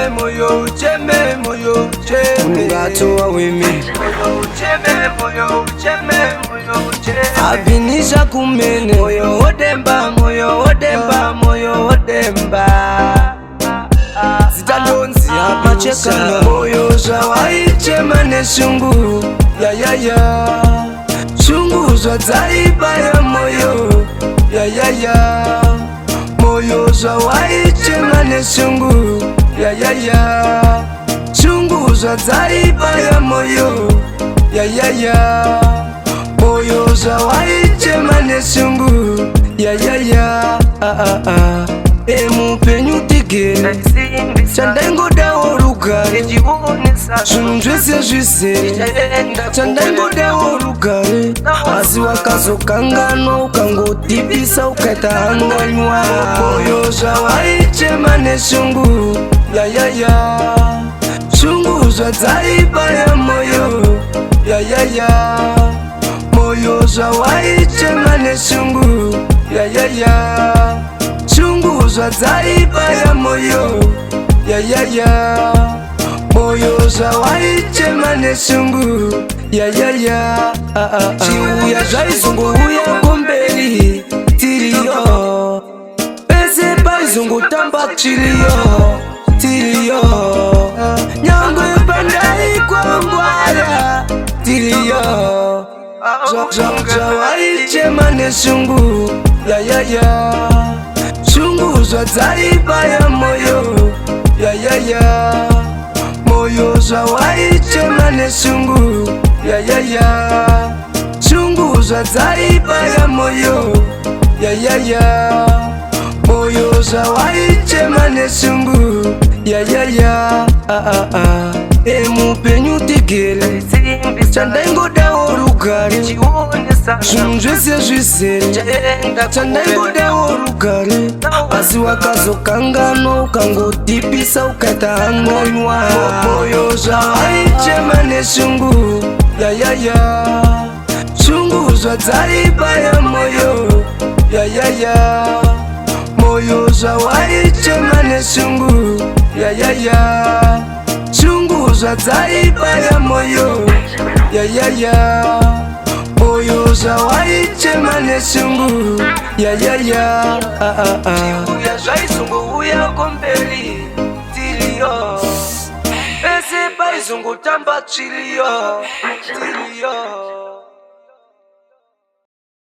moyo ucheme, moyo ucheme. Ungatoa wimi moyo ucheme, moyo ucheme, moyo ucheme. Abinisha kumene moyo odemba, moyo odemba, moyo odemba. Zitadonzi hapa cheka moyo zawaichema ne shungu ya ya ya. Shungu zwa zaiba ya moyo ya ya ya. Moyo zawaichema ne shungu ya ya ya. Shungu zwa zaiba ya moyo ya ya ya. Moyo zawaichema ne shungu ya ya ya. Emu penyu tigene Chandengo dawo rugare Shunjwese jwise Chandengo dawo rugare Asi wakazo kangano Ukangotibisa ukaita hanganywa Moyo zawaichema ne shungu ya ya ya. Shungu zwa zaiba ya moyo ya ya ya. Moyo zawaichema ne shungu ya ya ya. Shungu zwa zaiba ya moyo ya ya ya. Moyo zawaichema ne shungu ya ya ya. Chiuya zvaizungu uya komberi tiriyo. Pese paizungu tamba chiriyo tiriyo. Nyango yepandai kwa ngwara tiriyo. Zawaichema ne shungu ya ya ya. Shungu zwa zaiba ya moyo ya ya ya. Moyo zawaichema ne shungu ya ya ya. Shungu zwa zaiba ya moyo ya ya ya. Moyo zawaichema ne shungu ya ya ya. Emu penyu tigele Chandengo dawo rugare Shunjwese jwisere Chandengo dawo rugare Asi wakazo kangano Ukangotibisa ukaita hangonywa Moyo zawaichema ne shungu ya ya ya. Shungu zwa zaiba ya moyo ya ya ya. Moyo zawaichema ne shungu ya ya ya. Shungu zwa zaiba ya moyo ya ya ya. Moyo zawaichema ne shungu ya ya ya. Chiuya zvaizungu uya komberi tiriyo. Pese paizungu tamba chiriyo tiriyo.